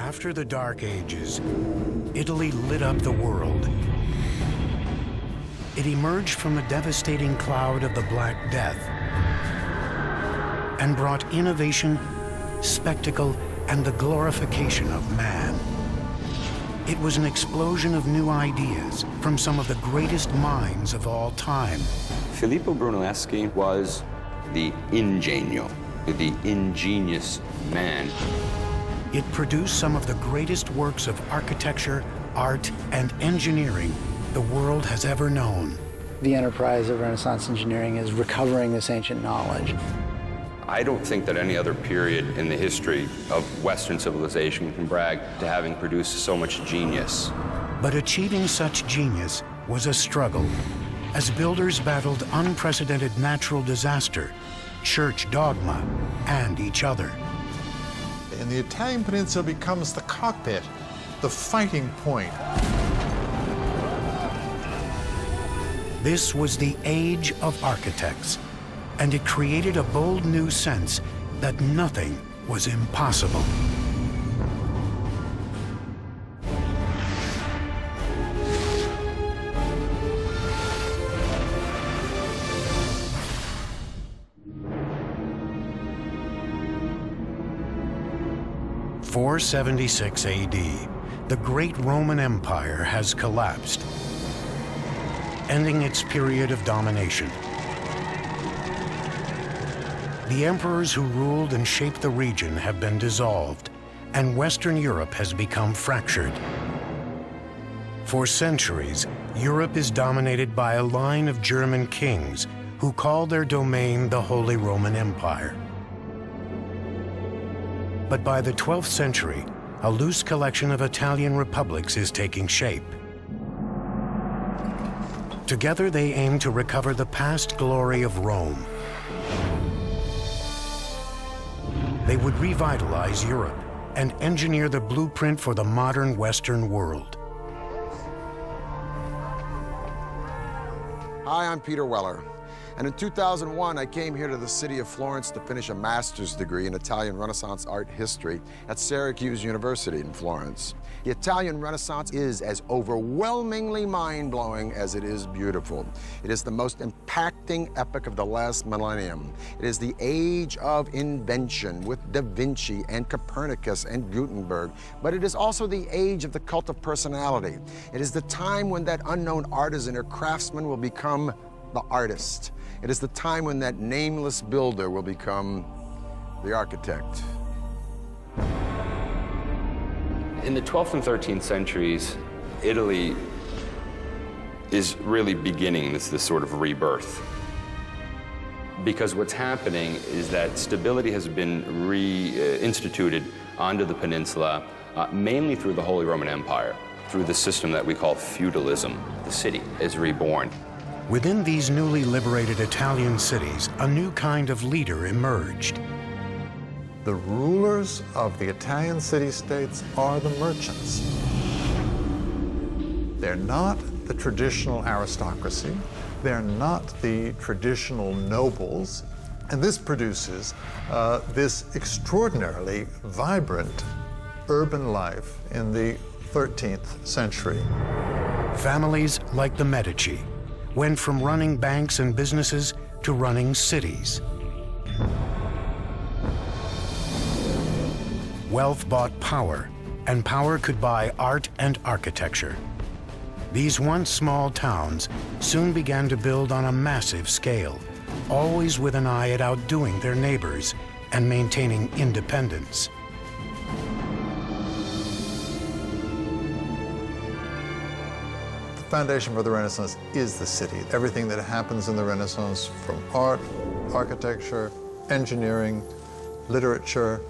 After the Dark Ages, Italy lit up the world. It emerged from the devastating cloud of the Black Death and brought innovation, spectacle, and the glorification of man. It was an explosion of new ideas from some of the greatest minds of all time. Filippo Brunelleschi was the ingenio, the ingenious man. It produced some of the greatest works of architecture, art, and engineering the world has ever known. The enterprise of Renaissance engineering is recovering this ancient knowledge. I don't think that any other period in the history of Western civilization can brag to having produced so much genius. But achieving such genius was a struggle, as builders battled unprecedented natural disaster, church dogma, and each other. And the Italian peninsula becomes the cockpit, the fighting point. This was the age of architects, and it created a bold new sense that nothing was impossible. (476 AD), the great Roman Empire has collapsed, ending its period of domination. The emperors who ruled and shaped the region have been dissolved, and Western Europe has become fractured. For centuries, Europe is dominated by a line of German kings who called their domain the Holy Roman Empire. But by the 12th century, a loose collection of Italian republics is taking shape. Together, they aim to recover the past glory of Rome. They would revitalize Europe and engineer the blueprint for the modern Western world. Hi, I'm Peter Weller. And in 2001, I came here to the city of Florence to finish a master's degree in Italian Renaissance art history at Syracuse University in Florence. The Italian Renaissance is as overwhelmingly mind-blowing as it is beautiful. It is the most impacting epoch of the last millennium. It is the age of invention with Da Vinci and Copernicus and Gutenberg, but it is also the age of the cult of personality. It is the time when that unknown artisan or craftsman will become the artist. It is the time when that nameless builder will become the architect. In the 12th and 13th centuries, Italy is really beginning this sort of rebirth. Because what's happening is that stability has been reinstituted onto the peninsula, mainly through the Holy Roman Empire, through the system that we call feudalism. The city is reborn. Within these newly liberated Italian cities, a new kind of leader emerged. The rulers of the Italian city-states are the merchants. They're not the traditional aristocracy. They're not the traditional nobles. And this produces this extraordinarily vibrant urban life in the 13th century. Families like the Medici went from running banks and businesses to running cities. Wealth bought power, and power could buy art and architecture. These once small towns soon began to build on a massive scale, always with an eye at outdoing their neighbors and maintaining independence. The foundation for the Renaissance is the city. Everything that happens in the Renaissance, from art, architecture, engineering, literature,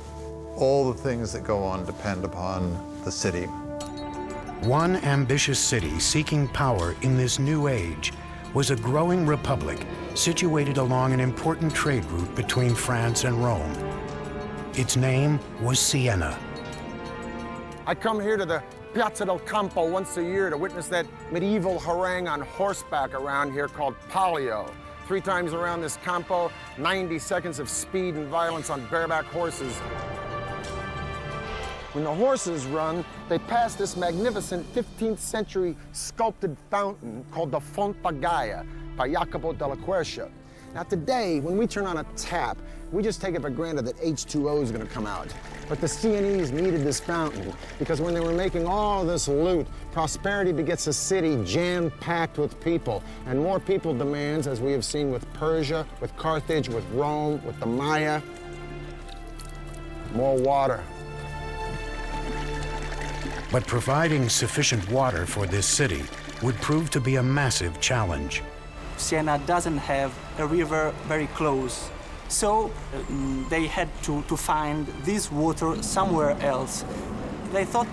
all the things that go on depend upon the city. One ambitious city seeking power in this new age was a growing republic situated along an important trade route between France and Rome. Its name was Siena. I come here to the Piazza del Campo once a year to witness that medieval harangue on horseback around here called Palio. 3 times around this Campo, 90 seconds of speed and violence on bareback horses. When the horses run, they pass this magnificent 15th century sculpted fountain called the Fonte Gaia by Jacopo della Quercia. Now today, when we turn on a tap, we just take it for granted that H2O is going to come out. But the Sienese needed this fountain because when they were making all this loot, prosperity begets a city jam-packed with people. And more people demands, as we have seen with Persia, with Carthage, with Rome, with the Maya, more water. But providing sufficient water for this city would prove to be a massive challenge. Siena doesn't have a river very close, so they had to find this water somewhere else. They thought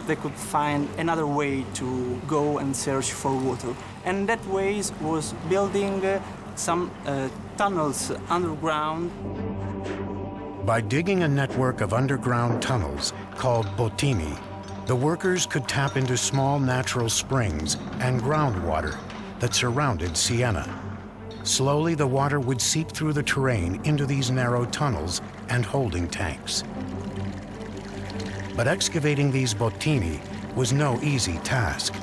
they could find another way to go and search for water. And that way was building some tunnels underground. By digging a network of underground tunnels called bottini, the workers could tap into small natural springs and groundwater that surrounded Siena. Slowly, the water would seep through the terrain into these narrow tunnels and holding tanks. But excavating these bottini was no easy task.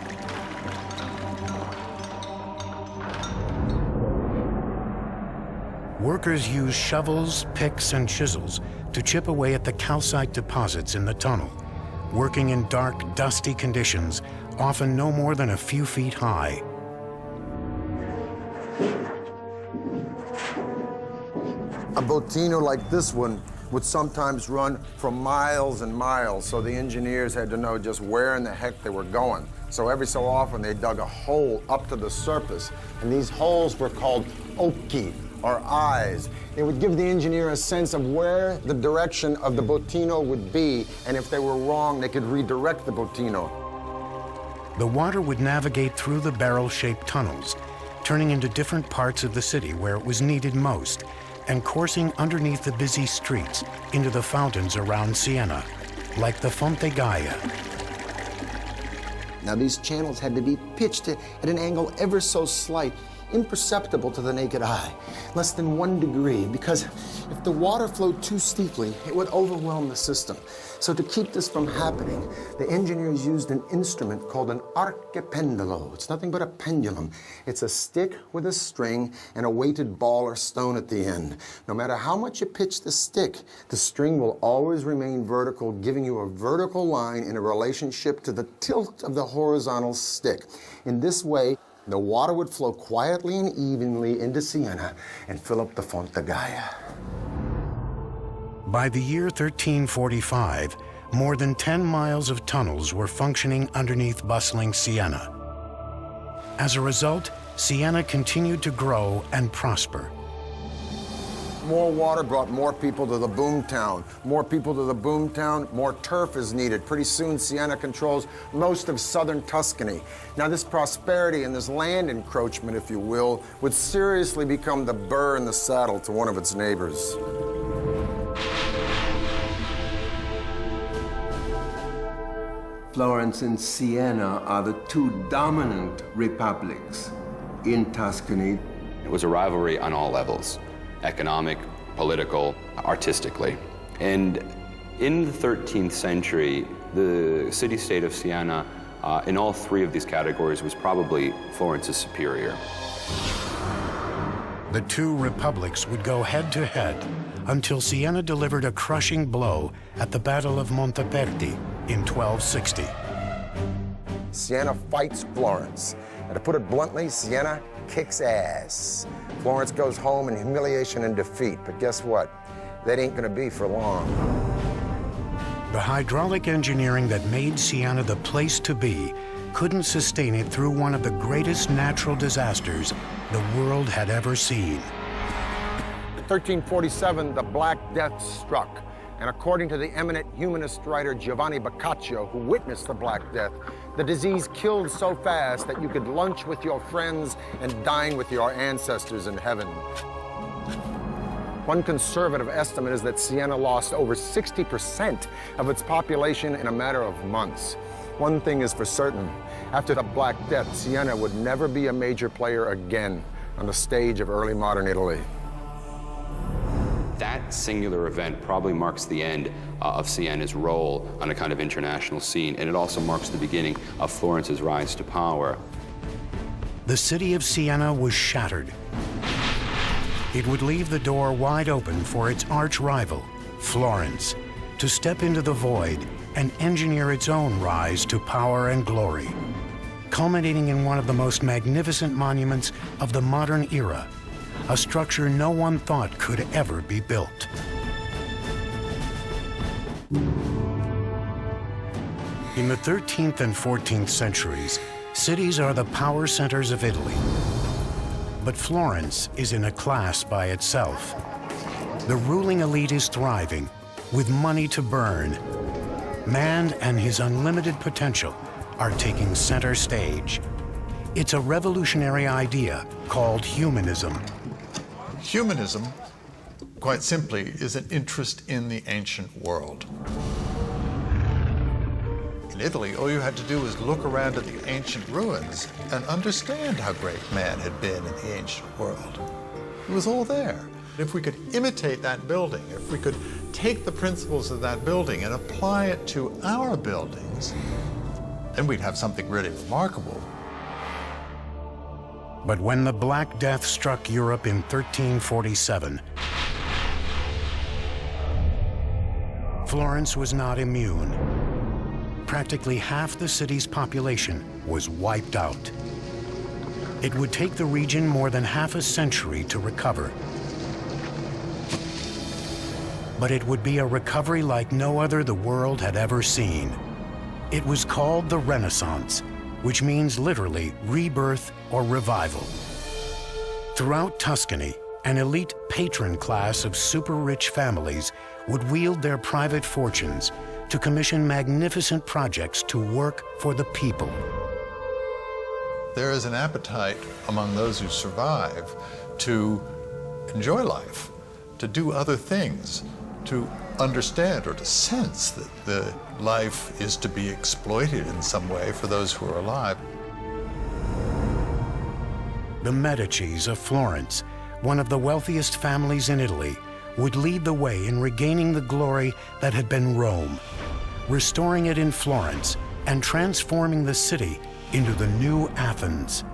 Workers used shovels, picks, and chisels to chip away at the calcite deposits in the tunnel, working in dark, dusty conditions, often no more than a few feet high. A bottino like this one would sometimes run for miles and miles, so the engineers had to know just where in the heck they were going. So every so often they dug a hole up to the surface, and these holes were called occhi, or eyes. It would give the engineer a sense of where the direction of the bottino would be, and if they were wrong, they could redirect the bottino. The water would navigate through the barrel-shaped tunnels, turning into different parts of the city where it was needed most, and coursing underneath the busy streets into the fountains around Siena, like the Fonte Gaia. Now these channels had to be pitched at an angle ever so slight, imperceptible to the naked eye, less than 1 degree, because if the water flowed too steeply, it would overwhelm the system. So to keep this from happening, the engineers used an instrument called an archipendolo. It's nothing but a pendulum. It's a stick with a string and a weighted ball or stone at the end. No matter how much you pitch the stick, the string will always remain vertical, giving you a vertical line in a relationship to the tilt of the horizontal stick. In this way, the water would flow quietly and evenly into Siena and fill up the Fonte Gaia. By the year 1345, more than 10 miles of tunnels were functioning underneath bustling Siena. As a result, Siena continued to grow and prosper. More water brought more people to the boomtown. More people to the boomtown, more turf is needed. Pretty soon, Siena controls most of southern Tuscany. Now, this prosperity and this land encroachment, if you will, would seriously become the burr in the saddle to one of its neighbors. Florence and Siena are the two dominant republics in Tuscany. It was a rivalry on all levels: economic, political, artistically. And in the 13th century, the city-state of Siena, in all three of these categories, was probably Florence's superior. The two republics would go head-to-head until Siena delivered a crushing blow at the Battle of Monteperti in 1260. Siena fights Florence. And to put it bluntly, Siena kicks ass. Florence goes home in humiliation and defeat, but guess what? That ain't gonna be for long. The hydraulic engineering that made Siena the place to be couldn't sustain it through one of the greatest natural disasters the world had ever seen. In 1347, the Black Death struck. And according to the eminent humanist writer Giovanni Boccaccio, who witnessed the Black Death, the disease killed so fast that you could lunch with your friends and dine with your ancestors in heaven. One conservative estimate is that Siena lost over 60% of its population in a matter of months. One thing is for certain: after the Black Death, Siena would never be a major player again on the stage of early modern Italy. That singular event probably marks the end of Siena's role on a kind of international scene, and it also marks the beginning of Florence's rise to power. The city of Siena was shattered. It would leave the door wide open for its arch-rival, Florence, to step into the void and engineer its own rise to power and glory, culminating in one of the most magnificent monuments of the modern era, a structure no one thought could ever be built. In the 13th and 14th centuries, cities are the power centers of Italy. But Florence is in a class by itself. The ruling elite is thriving, with money to burn. Man and his unlimited potential are taking center stage. It's a revolutionary idea called humanism. Humanism, quite simply, is an interest in the ancient world. In Italy, all you had to do was look around at the ancient ruins and understand how great man had been in the ancient world. It was all there. If we could imitate that building, if we could take the principles of that building and apply it to our buildings, then we'd have something really remarkable. But when the Black Death struck Europe in 1347, Florence was not immune. Practically half the city's population was wiped out. It would take the region more than half a century to recover. But it would be a recovery like no other the world had ever seen. It was called the Renaissance, which means literally rebirth or revival. Throughout Tuscany, an elite patron class of super-rich families would wield their private fortunes to commission magnificent projects to work for the people. There is an appetite among those who survive to enjoy life, to do other things, to understand or to sense that the life is to be exploited in some way for those who are alive. The Medicis of Florence, one of the wealthiest families in Italy, would lead the way in regaining the glory that had been Rome, restoring it in Florence and transforming the city into the new Athens.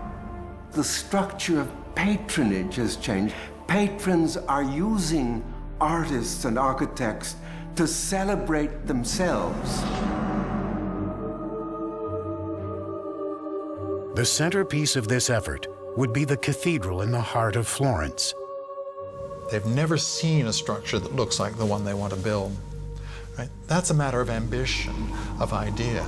The structure of patronage has changed. Patrons are using artists and architects to celebrate themselves. The centerpiece of this effort would be the cathedral in the heart of Florence. They've never seen a structure that looks like the one they want to build. Right? That's a matter of ambition, of idea.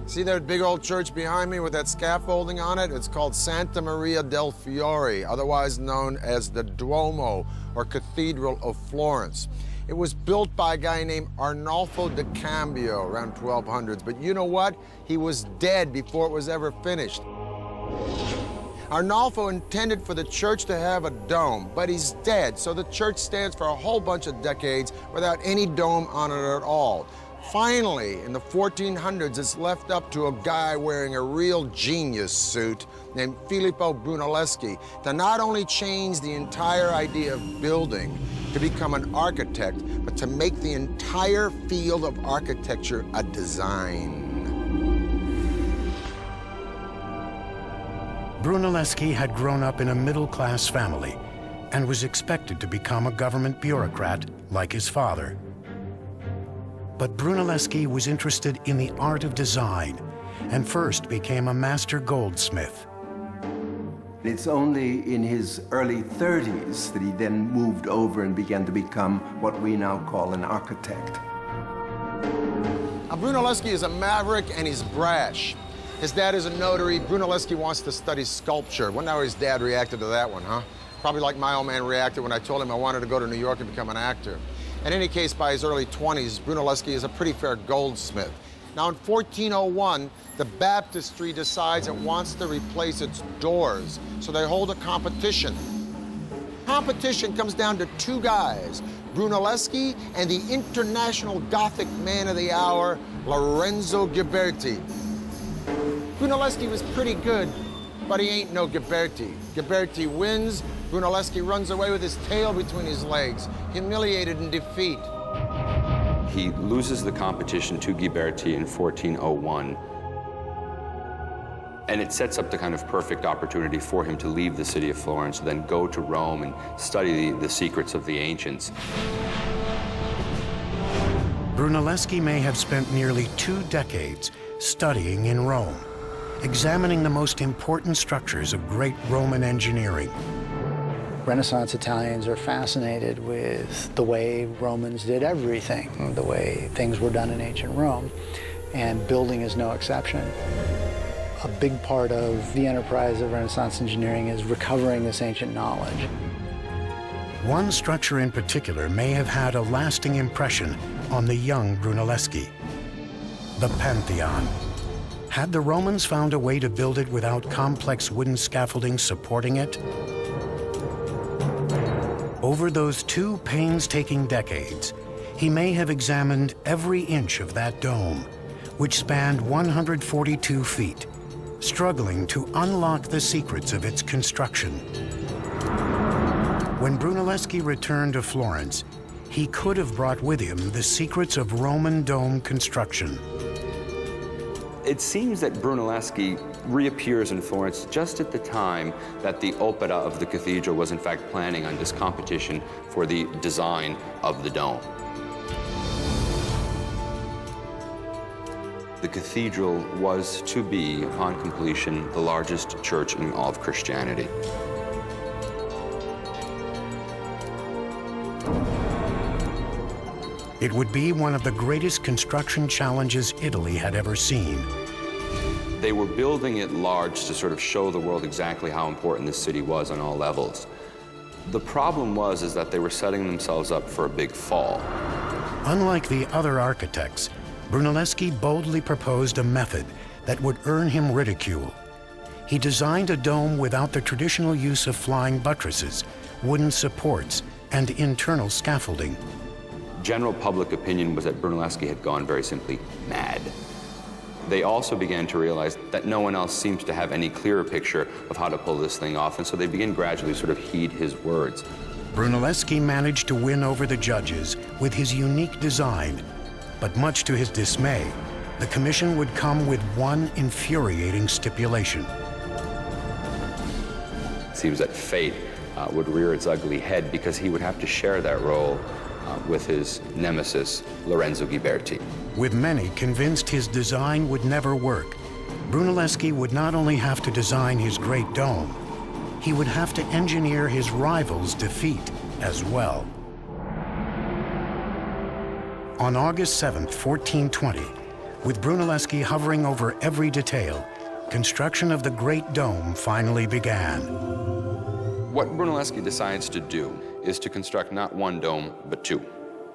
See that big old church behind me with that scaffolding on it? It's called Santa Maria del Fiore, otherwise known as the Duomo, or Cathedral of Florence. It was built by a guy named Arnolfo da Cambio around 1200s, but you know what? He was dead before it was ever finished. Arnolfo intended for the church to have a dome, but he's dead, so the church stands for a whole bunch of decades without any dome on it at all. Finally, in the 1400s, it's left up to a guy wearing a real genius suit named Filippo Brunelleschi to not only change the entire idea of building to become an architect, but to make the entire field of architecture a design. Brunelleschi had grown up in a middle-class family and was expected to become a government bureaucrat like his father. But Brunelleschi was interested in the art of design and first became a master goldsmith. It's only in his early 30s that he then moved over and began to become what we now call an architect. Now, Brunelleschi is a maverick and he's brash. His dad is a notary. Brunelleschi wants to study sculpture. Wonder how his dad reacted to that one, huh? Probably like my old man reacted when I told him I wanted to go to New York and become an actor. In any case, by his early 20s, Brunelleschi is a pretty fair goldsmith. Now, in 1401, the baptistry decides it wants to replace its doors, so they hold a competition. Competition comes down to two guys, Brunelleschi and the international Gothic man of the hour, Lorenzo Ghiberti. Brunelleschi was pretty good, But he ain't no Ghiberti. Ghiberti wins, Brunelleschi runs away with his tail between his legs, humiliated in defeat. He loses the competition to Ghiberti in 1401. And it sets up the kind of perfect opportunity for him to leave the city of Florence, then go to Rome and study the secrets of the ancients. Brunelleschi may have spent nearly 2 decades studying in Rome, examining the most important structures of great Roman engineering. Renaissance Italians are fascinated with the way Romans did everything, the way things were done in ancient Rome, and building is no exception. A big part of the enterprise of Renaissance engineering is recovering this ancient knowledge. One structure in particular may have had a lasting impression on the young Brunelleschi: the Pantheon. Had the Romans found a way to build it without complex wooden scaffolding supporting it? Over those 2 painstaking decades, he may have examined every inch of that dome, which spanned 142 feet, struggling to unlock the secrets of its construction. When Brunelleschi returned to Florence, he could have brought with him the secrets of Roman dome construction. It seems that Brunelleschi reappears in Florence just at the time that the opera of the cathedral was in fact planning on this competition for the design of the dome. The cathedral was to be, upon completion, the largest church in all of Christianity. It would be one of the greatest construction challenges Italy had ever seen. They were building it large to sort of show the world exactly how important this city was on all levels. The problem is that they were setting themselves up for a big fall. Unlike the other architects, Brunelleschi boldly proposed a method that would earn him ridicule. He designed a dome without the traditional use of flying buttresses, wooden supports, and internal scaffolding. General public opinion was that Brunelleschi had gone very simply mad. They also began to realize that no one else seems to have any clearer picture of how to pull this thing off, and so they began gradually to sort of heed his words. Brunelleschi managed to win over the judges with his unique design, but much to his dismay, the commission would come with one infuriating stipulation. It seems that fate would rear its ugly head because he would have to share that role with his nemesis, Lorenzo Ghiberti. With many convinced his design would never work, Brunelleschi would not only have to design his great dome, he would have to engineer his rival's defeat as well. On August 7th, 1420, with Brunelleschi hovering over every detail, construction of the Great Dome finally began. What Brunelleschi decides to do is to construct not one dome, but 2.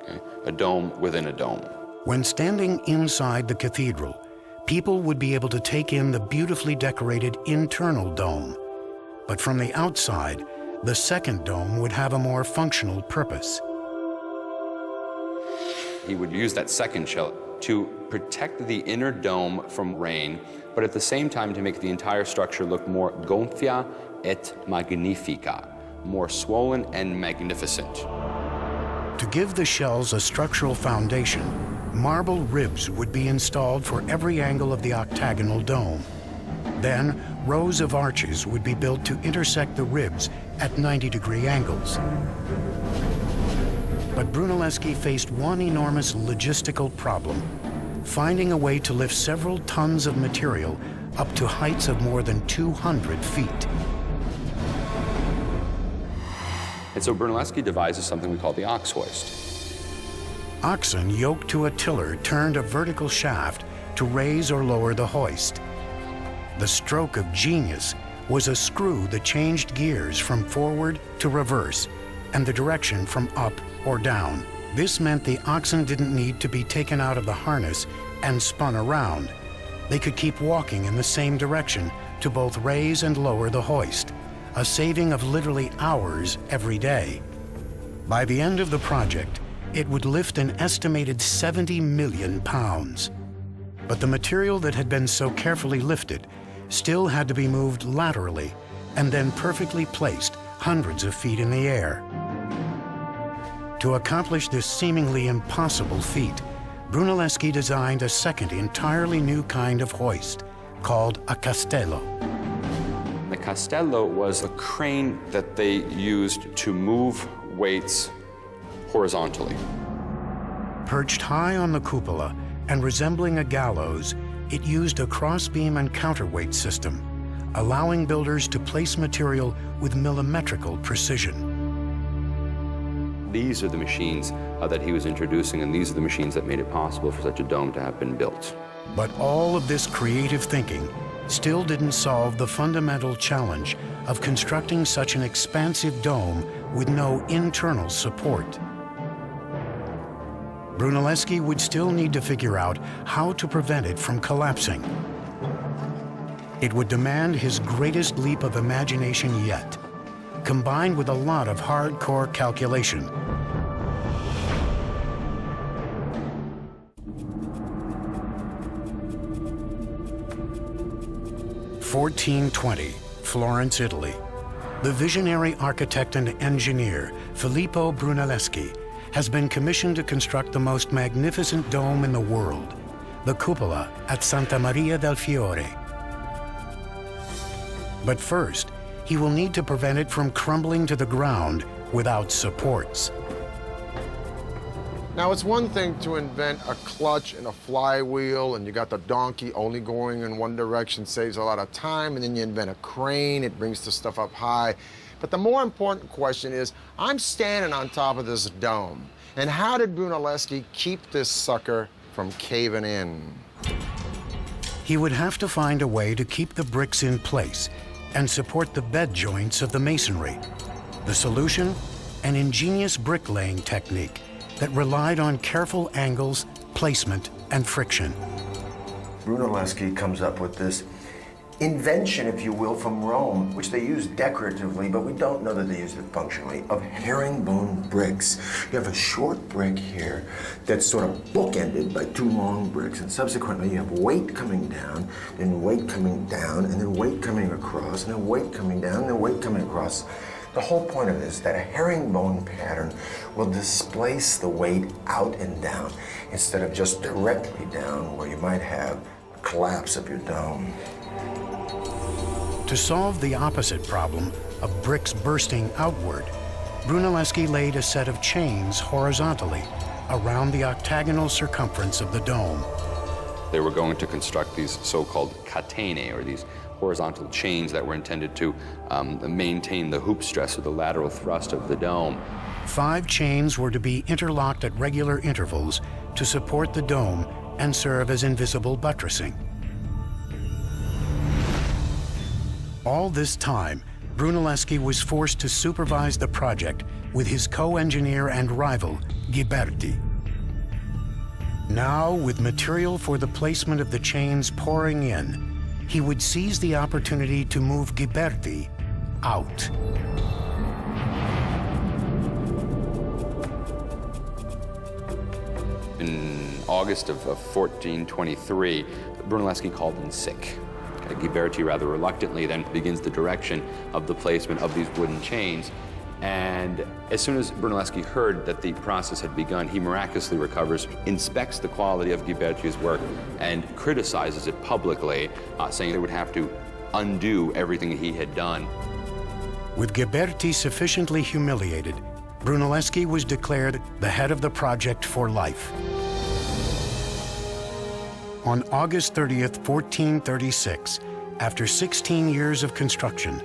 Okay? A dome within a dome. When standing inside the cathedral, people would be able to take in the beautifully decorated internal dome. But from the outside, the second dome would have a more functional purpose. He would use that second shell to protect the inner dome from rain, but at the same time to make the entire structure look more gonfia et magnifica, more swollen and magnificent. To give the shells a structural foundation, marble ribs would be installed for every angle of the octagonal dome. Then, rows of arches would be built to intersect the ribs at 90-degree angles. But Brunelleschi faced one enormous logistical problem: finding a way to lift several tons of material up to heights of more than 200 feet. And so Brunelleschi devises something we call the ox hoist. Oxen yoked to a tiller turned a vertical shaft to raise or lower the hoist. The stroke of genius was a screw that changed gears from forward to reverse and the direction from up or down. This meant the oxen didn't need to be taken out of the harness and spun around. They could keep walking in the same direction to both raise and lower the hoist, a saving of literally hours every day. By the end of the project, it would lift an estimated 70 million pounds. But the material that had been so carefully lifted still had to be moved laterally and then perfectly placed hundreds of feet in the air. To accomplish this seemingly impossible feat, Brunelleschi designed a second entirely new kind of hoist called a castello. The castello was a crane that they used to move weights horizontally. Perched high on the cupola and resembling a gallows, it used a crossbeam and counterweight system, allowing builders to place material with millimetrical precision. These are the machines that he was introducing, and these are the machines that made it possible for such a dome to have been built. But all of this creative thinking still didn't solve the fundamental challenge of constructing such an expansive dome with no internal support. Brunelleschi would still need to figure out how to prevent it from collapsing. It would demand his greatest leap of imagination yet, combined with a lot of hardcore calculation. 1420, Florence, Italy. The visionary architect and engineer, Filippo Brunelleschi, has been commissioned to construct the most magnificent dome in the world, the cupola at Santa Maria del Fiore. But first, he will need to prevent it from crumbling to the ground without supports. Now, it's one thing to invent a clutch and a flywheel, and you got the donkey only going in one direction, saves a lot of time, and then you invent a crane, it brings the stuff up high. But the more important question is, I'm standing on top of this dome, and how did Brunelleschi keep this sucker from caving in? He would have to find a way to keep the bricks in place and support the bed joints of the masonry. The solution? An ingenious bricklaying technique that relied on careful angles, placement, and friction. Brunelleschi comes up with this invention, if you will, from Rome, which they use decoratively, but we don't know that they used it functionally, of herringbone bricks. You have a short brick here that's sort of bookended by two long bricks, and subsequently you have weight coming down, then weight coming down, and then weight coming across, and then weight coming down, and then weight coming across. The whole point of it is that a herringbone pattern will displace the weight out and down instead of just directly down where you might have a collapse of your dome. To solve the opposite problem of bricks bursting outward, Brunelleschi laid a set of chains horizontally around the octagonal circumference of the dome. They were going to construct these so-called catene, or these horizontal chains that were intended to maintain the hoop stress or the lateral thrust of the dome. 5 chains were to be interlocked at regular intervals to support the dome and serve as invisible buttressing. All this time, Brunelleschi was forced to supervise the project with his co-engineer and rival, Ghiberti. Now, with material for the placement of the chains pouring in, he would seize the opportunity to move Ghiberti out. In August of 1423, Brunelleschi called in sick. Ghiberti rather reluctantly then begins the direction of the placement of these wooden chains. And as soon as Brunelleschi heard that the process had begun, he miraculously recovers, inspects the quality of Ghiberti's work, and criticizes it publicly, saying they would have to undo everything he had done. With Ghiberti sufficiently humiliated, Brunelleschi was declared the head of the project for life. On August 30th, 1436, after 16 years of construction,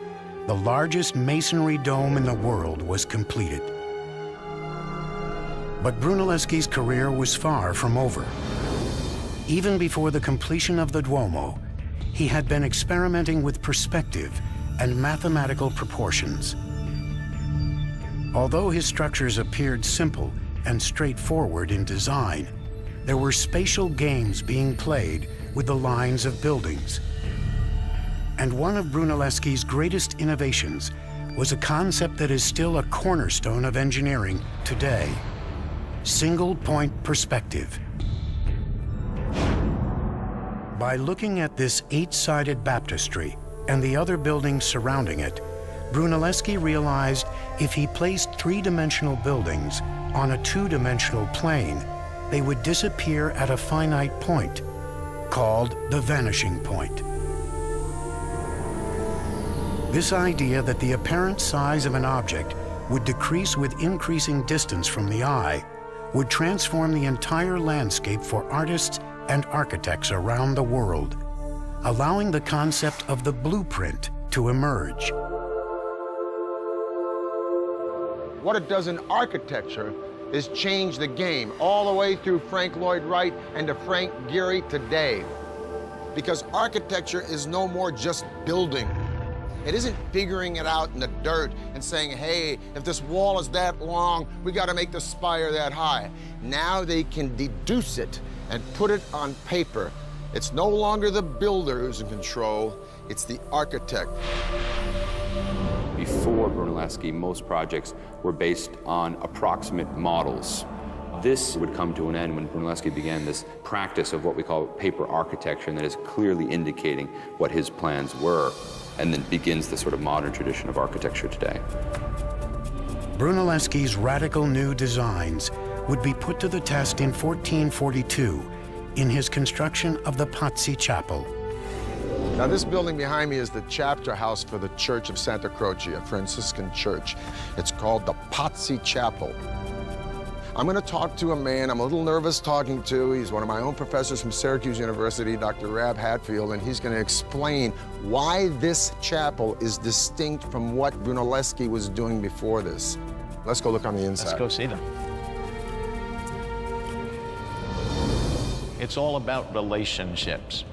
the largest masonry dome in the world was completed. But Brunelleschi's career was far from over. Even before the completion of the Duomo, he had been experimenting with perspective and mathematical proportions. Although his structures appeared simple and straightforward in design, there were spatial games being played with the lines of buildings. And one of Brunelleschi's greatest innovations was a concept that is still a cornerstone of engineering today: single-point perspective. By looking at this 8-sided baptistry and the other buildings surrounding it, Brunelleschi realized if he placed 3-dimensional buildings on a 2-dimensional plane, they would disappear at a finite point, called the vanishing point. This idea that the apparent size of an object would decrease with increasing distance from the eye would transform the entire landscape for artists and architects around the world, allowing the concept of the blueprint to emerge. What it does in architecture is change the game all the way through Frank Lloyd Wright and to Frank Gehry today. Because architecture is no more just building. It isn't figuring it out in the dirt and saying, hey, if this wall is that long, we got to make the spire that high. Now they can deduce it and put it on paper. It's no longer the builder who's in control, it's the architect. Before Brunelleschi, most projects were based on approximate models. This would come to an end when Brunelleschi began this practice of what we call paper architecture, and that is clearly indicating what his plans were, and then begins the sort of modern tradition of architecture today. Brunelleschi's radical new designs would be put to the test in 1442 in his construction of the Pazzi Chapel. Now, this building behind me is the chapter house for the Church of Santa Croce, a Franciscan church. It's called the Pazzi Chapel. I'm going to talk to a man I'm a little nervous talking to. He's one of my own professors from Syracuse University, Dr. Rab Hatfield, and he's going to explain why this chapel is distinct from what Brunelleschi was doing before this. Let's go look on the inside. Let's go see them. It's all about relationships.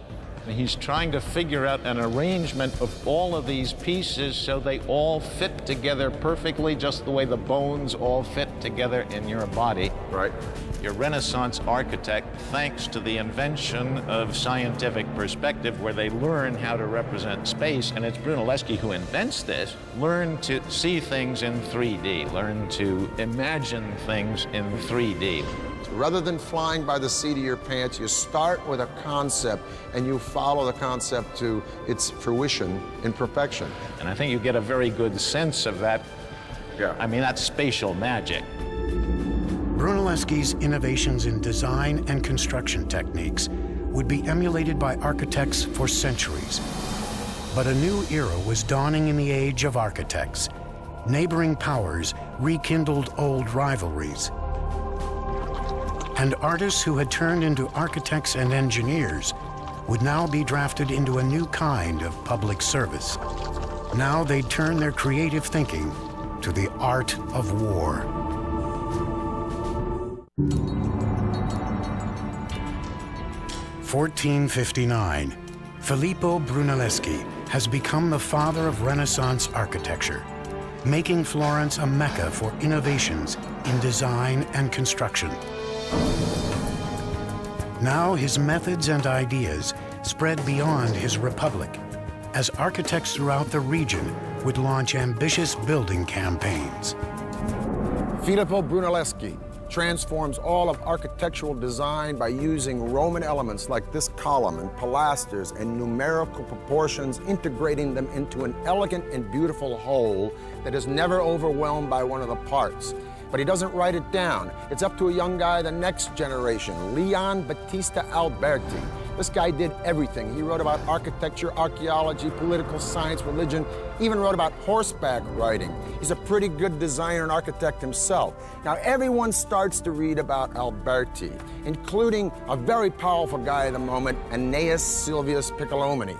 He's trying to figure out an arrangement of all of these pieces so they all fit together perfectly, just the way the bones all fit together in your body. Right. Your Renaissance architect, thanks to the invention of scientific perspective, where they learn how to represent space, and it's Brunelleschi who invents this, learn to see things in 3D, learn to imagine things in 3D. Rather than flying by the seat of your pants, you start with a concept and you follow the concept to its fruition in perfection. And I think you get a very good sense of that. Yeah. I mean, that's spatial magic. Brunelleschi's innovations in design and construction techniques would be emulated by architects for centuries. But a new era was dawning in the age of architects. Neighboring powers rekindled old rivalries. And artists who had turned into architects and engineers would now be drafted into a new kind of public service. Now they'd turn their creative thinking to the art of war. (1459). Filippo Brunelleschi has become the father of Renaissance architecture, making Florence a mecca for innovations in design and construction. Now his methods and ideas spread beyond his republic, as architects throughout the region would launch ambitious building campaigns. Filippo Brunelleschi transforms all of architectural design by using Roman elements like this column and pilasters and numerical proportions, integrating them into an elegant and beautiful whole that is never overwhelmed by one of the parts. But he doesn't write it down. It's up to a young guy, the next generation, Leon Battista Alberti. This guy did everything. He wrote about architecture, archaeology, political science, religion, even wrote about horseback riding. He's a pretty good designer and architect himself. Now, everyone starts to read about Alberti, including a very powerful guy at the moment, Aeneas Silvius Piccolomini.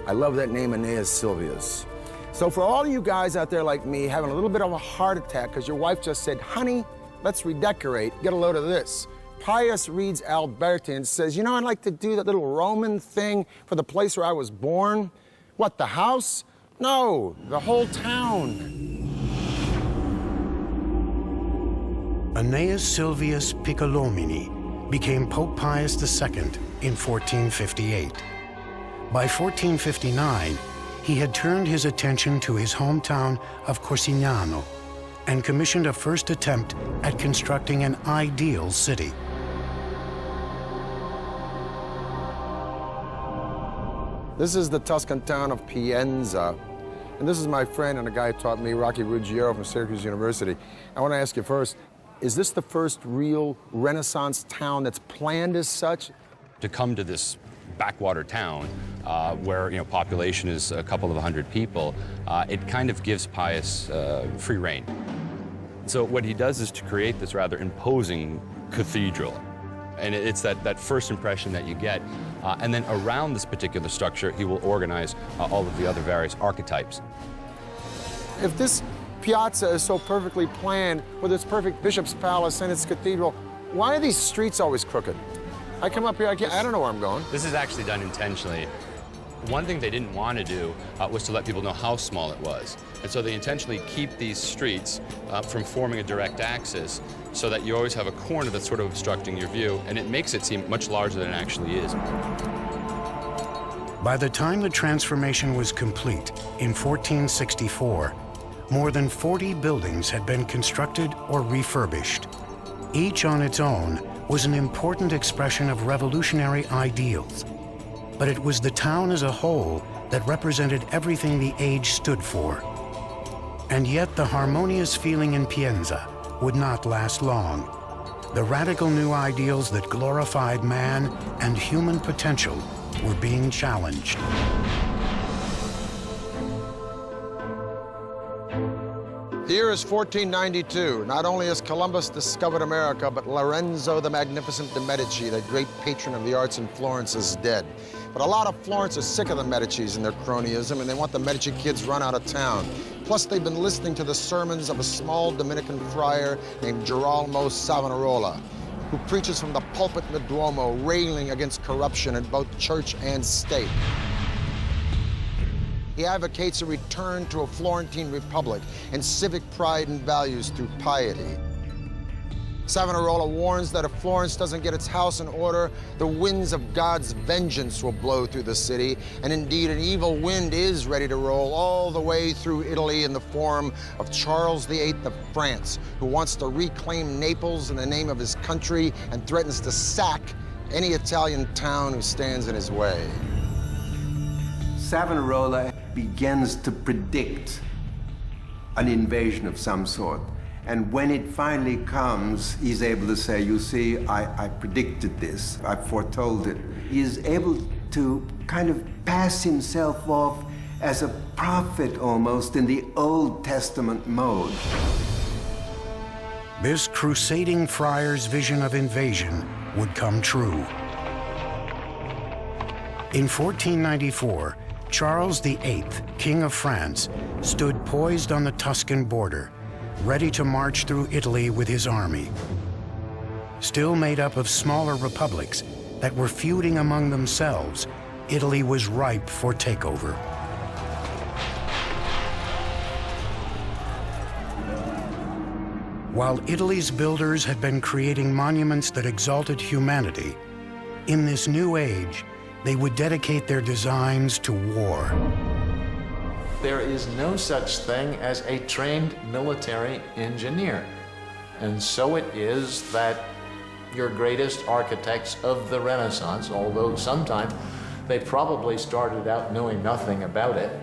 I love that name, Aeneas Silvius. So for all you guys out there like me having a little bit of a heart attack because your wife just said, honey, let's redecorate, get a load of this. Pius reads Alberti and says, you know, I'd like to do that little Roman thing for the place where I was born. What, the house? No, the whole town. Aeneas Silvius Piccolomini became Pope Pius II in 1458. By 1459, he had turned his attention to his hometown of Corsignano and commissioned a first attempt at constructing an ideal city. This is the Tuscan town of Pienza. And this is my friend and a guy who taught me, Rocky Ruggiero from Syracuse University. I want to ask you first, is this the first real Renaissance town that's planned as such? To come to this backwater town where population is a couple of 100 people, it kind of gives Pius free rein. So what he does is to create this rather imposing cathedral. And it's that first impression that you get. And then around this particular structure, he will organize all of the other various archetypes. If this piazza is so perfectly planned with its perfect bishop's palace and its cathedral, why are these streets always crooked? I come up here, I don't know where I'm going. This is actually done intentionally. One thing they didn't want to do was to let people know how small it was. And so they intentionally keep these streets from forming a direct axis so that you always have a corner that's sort of obstructing your view, and it makes it seem much larger than it actually is. By the time the transformation was complete in 1464, more than 40 buildings had been constructed or refurbished. Each on its own was an important expression of revolutionary ideals. But it was the town as a whole that represented everything the age stood for. And yet the harmonious feeling in Pienza would not last long. The radical new ideals that glorified man and human potential were being challenged. The year is 1492. Not only has Columbus discovered America, but Lorenzo the Magnificent de' Medici, the great patron of the arts in Florence, is dead. But a lot of Florence are sick of the Medicis and their cronyism, and they want the Medici kids run out of town. Plus, they've been listening to the sermons of a small Dominican friar named Girolamo Savonarola, who preaches from the pulpit in the Duomo, railing against corruption in both church and state. He advocates a return to a Florentine republic and civic pride and values through piety. Savonarola warns that if Florence doesn't get its house in order, the winds of God's vengeance will blow through the city, and indeed an evil wind is ready to roll all the way through Italy in the form of Charles VIII of France, who wants to reclaim Naples in the name of his country and threatens to sack any Italian town who stands in his way. Savonarola begins to predict an invasion of some sort. And when it finally comes, he's able to say, you see, I predicted this, I foretold it. He is able to kind of pass himself off as a prophet almost in the Old Testament mode. This crusading friar's vision of invasion would come true. In 1494, Charles VIII, King of France, stood poised on the Tuscan border, ready to march through Italy with his army. Still made up of smaller republics that were feuding among themselves, Italy was ripe for takeover. While Italy's builders had been creating monuments that exalted humanity, in this new age, they would dedicate their designs to war. There is no such thing as a trained military engineer. And so it is that your greatest architects of the Renaissance, although sometimes they probably started out knowing nothing about it,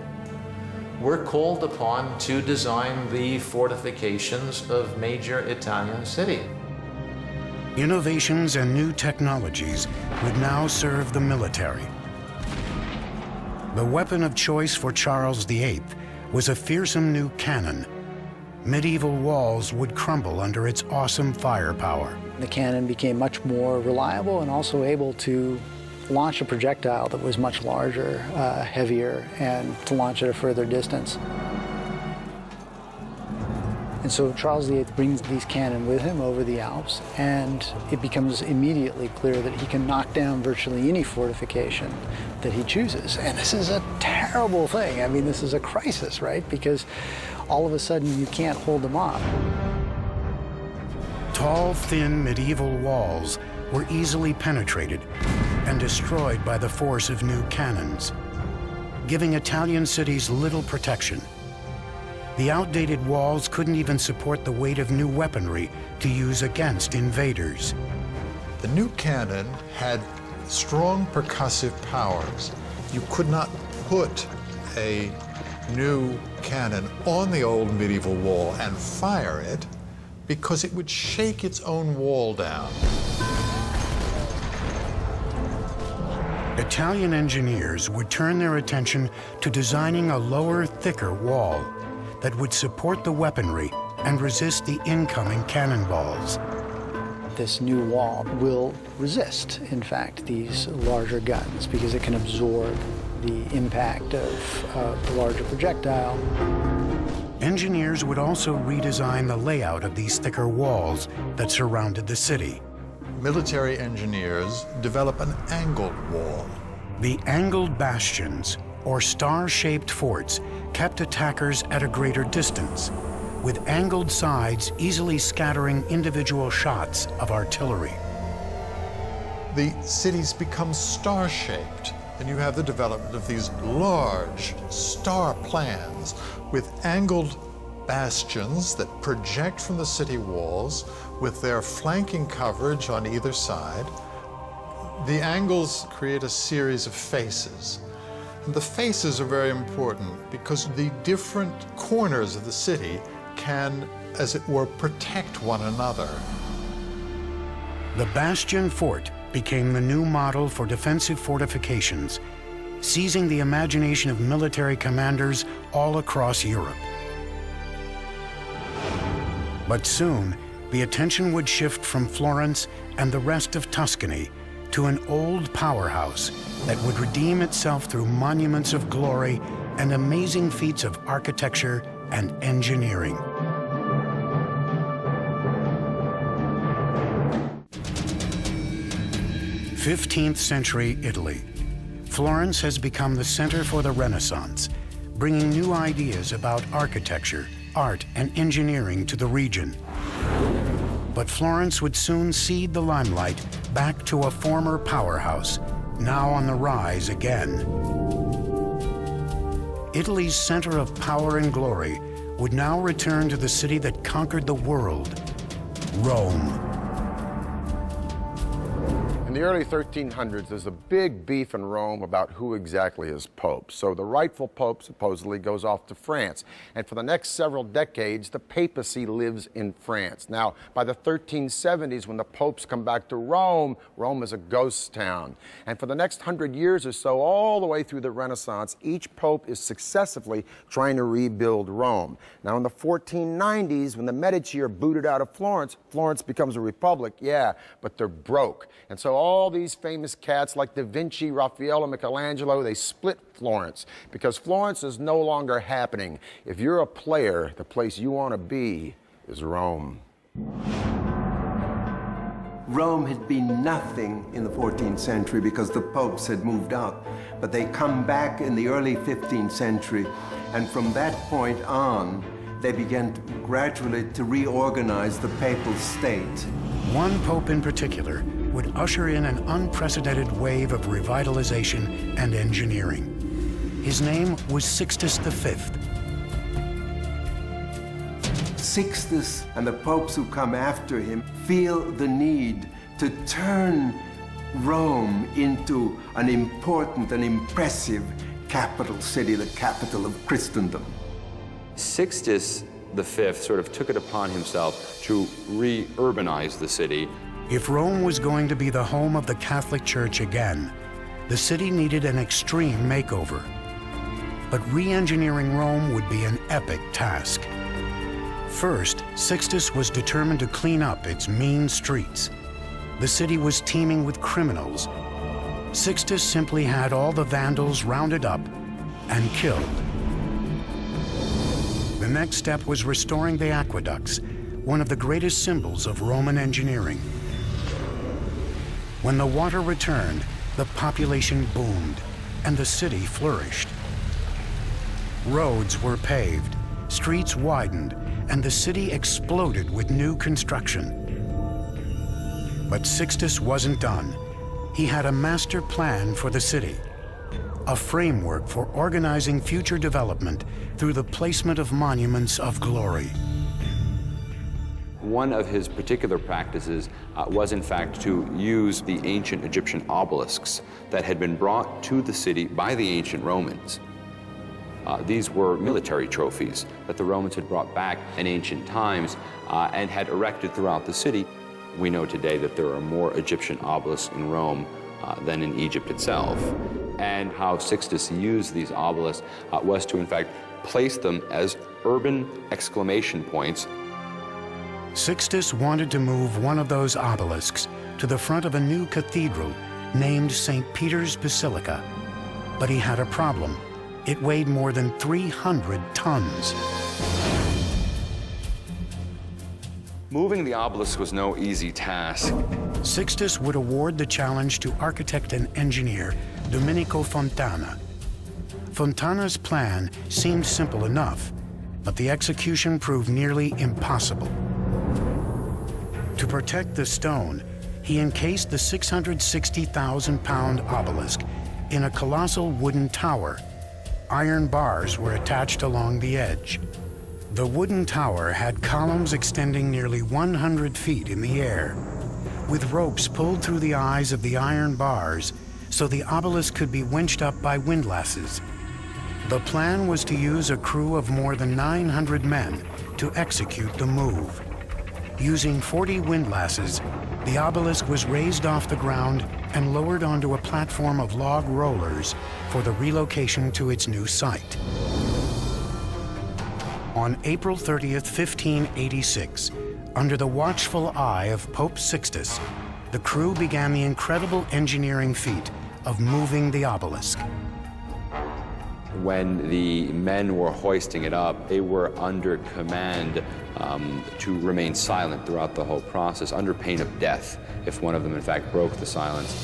were called upon to design the fortifications of major Italian cities. Innovations and new technologies would now serve the military. The weapon of choice for Charles VIII was a fearsome new cannon. Medieval walls would crumble under its awesome firepower. The cannon became much more reliable and also able to launch a projectile that was much larger, heavier, and to launch at a further distance. And so Charles VIII brings these cannon with him over the Alps, and it becomes immediately clear that he can knock down virtually any fortification that he chooses. And this is a terrible thing. I mean, this is a crisis, right? Because all of a sudden you can't hold them off. Tall, thin medieval walls were easily penetrated and destroyed by the force of new cannons, giving Italian cities little protection. The outdated walls couldn't even support the weight of new weaponry to use against invaders. The new cannon had strong percussive powers You could not put a new cannon on the old medieval wall and fire it because it would shake its own wall down. Italian engineers would turn their attention to designing a lower, thicker wall that would support the weaponry and resist the incoming cannonballs. This new wall will resist, in fact, these larger guns because it can absorb the impact of the larger projectile. Engineers would also redesign the layout of these thicker walls that surrounded the city. Military engineers develop an angled wall. The angled bastions, or star-shaped forts, kept attackers at a greater distance, with angled sides easily scattering individual shots of artillery. The cities become star-shaped, and you have the development of these large star plans with angled bastions that project from the city walls with their flanking coverage on either side. The angles create a series of faces. And the faces are very important because the different corners of the city can, as it were, protect one another. The bastion fort became the new model for defensive fortifications, seizing the imagination of military commanders all across Europe. But soon, the attention would shift from Florence and the rest of Tuscany to an old powerhouse that would redeem itself through monuments of glory and amazing feats of architecture and engineering. '15th century Italy. Florence has become the center for the Renaissance, bringing new ideas about architecture, art, and engineering to the region. But Florence would soon cede the limelight back to a former powerhouse, now on the rise again. Italy's center of power and glory would now return to the city that conquered the world, Rome. In the early 1300s, there's a big beef in Rome about who exactly is pope. So the rightful pope supposedly goes off to France. And for the next several decades, the papacy lives in France. Now, by the 1370s, when the popes come back to Rome, Rome is a ghost town. And for the next 100 years or so, all the way through the Renaissance, each pope is successively trying to rebuild Rome. Now, in the 1490s, when the Medici are booted out of Florence, Florence becomes a republic, yeah, but they're broke. And so all these famous cats like Da Vinci, Raphael, and Michelangelo, they split Florence because Florence is no longer happening. If you're a player, the place you want to be is Rome. Rome had been nothing in the 14th century because the popes had moved out. But they come back in the early 15th century, and from that point on, they began gradually to reorganize the papal state. One pope in particular would usher in an unprecedented wave of revitalization and engineering. His name was Sixtus V. Sixtus and the popes who come after him feel the need to turn Rome into an important and impressive capital city, the capital of Christendom. Sixtus V sort of took it upon himself to re-urbanize the city. If Rome was going to be the home of the Catholic Church again, the city needed an extreme makeover. But re-engineering Rome would be an epic task. First, Sixtus was determined to clean up its mean streets. The city was teeming with criminals. Sixtus simply had all the vandals rounded up and killed. The next step was restoring the aqueducts, one of the greatest symbols of Roman engineering. When the water returned, the population boomed, and the city flourished. Roads were paved, streets widened, and the city exploded with new construction. But Sixtus wasn't done. He had a master plan for the city, a framework for organizing future development through the placement of monuments of glory. one of his particular practices was, in fact, to use the ancient Egyptian obelisks that had been brought to the city by the ancient Romans. These were military trophies that the Romans had brought back in ancient times and had erected throughout the city. We know today that there are more Egyptian obelisks in Rome than in Egypt itself. And how Sixtus used these obelisks was to, in fact, place them as urban exclamation points. Sixtus wanted to move one of those obelisks to the front of a new cathedral named St. Peter's Basilica. But he had a problem. It weighed more than 300 tons. Moving the obelisk was no easy task. Sixtus would award the challenge to architect and engineer Domenico Fontana. Fontana's plan seemed simple enough, but the execution proved nearly impossible. To protect the stone, he encased the 660,000-pound obelisk in a colossal wooden tower. Iron bars were attached along the edge. The wooden tower had columns extending nearly 100 feet in the air, with ropes pulled through the eyes of the iron bars so the obelisk could be winched up by windlasses. The plan was to use a crew of more than 900 men to execute the move. Using 40 windlasses, the obelisk was raised off the ground and lowered onto a platform of log rollers for the relocation to its new site. On April 30th, 1586, under the watchful eye of Pope Sixtus, the crew began the incredible engineering feat of moving the obelisk. When the men were hoisting it up, they were under command to remain silent throughout the whole process, under pain of death, if one of them, in fact, broke the silence.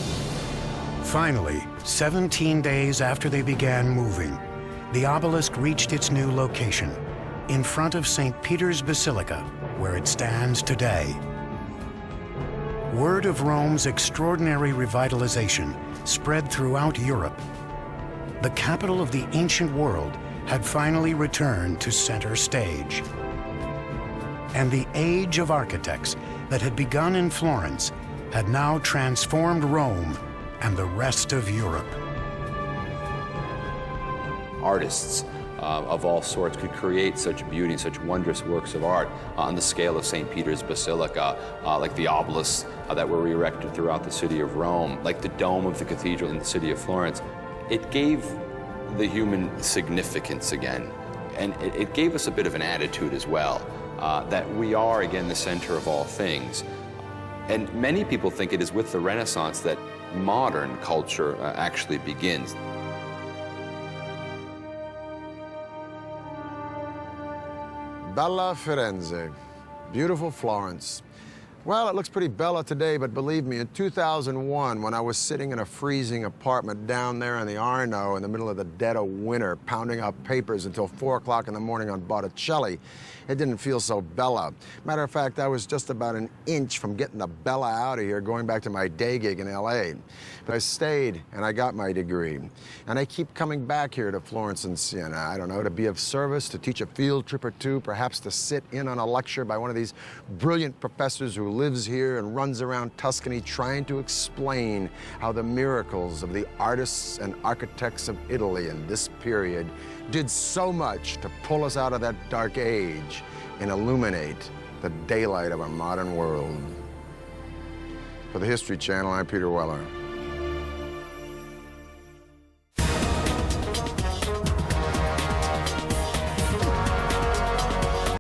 Finally, 17 days after they began moving, the obelisk reached its new location, in front of St. Peter's Basilica, where it stands today. Word of Rome's extraordinary revitalization spread throughout Europe. The capital of the ancient world had finally returned to center stage. And the age of architects that had begun in Florence had now transformed Rome and the rest of Europe. Artists of all sorts could create such beauty, such wondrous works of art on the scale of St. Peter's Basilica, like the obelisks that were erected throughout the city of Rome, like the dome of the cathedral in the city of Florence. It gave the human significance again, and it gave us a bit of an attitude as well, that we are, again, the center of all things. And many people think it is with the Renaissance that modern culture actually begins. Bella Firenze, beautiful Florence. Well, it looks pretty bella today, but believe me, in 2001, when I was sitting in a freezing apartment down there in the Arno in the middle of the dead of winter, pounding out papers until 4 o'clock in the morning on Botticelli, it didn't feel so bella. Matter of fact, I was just about an inch from getting the bella out of here, going back to my day gig in LA. But I stayed, and I got my degree. And I keep coming back here to Florence and Siena, I don't know, to be of service, to teach a field trip or two, perhaps to sit in on a lecture by one of these brilliant professors who lives here and runs around Tuscany trying to explain how the miracles of the artists and architects of Italy in this period did so much to pull us out of that dark age and illuminate the daylight of our modern world. For the History Channel, I'm Peter Weller.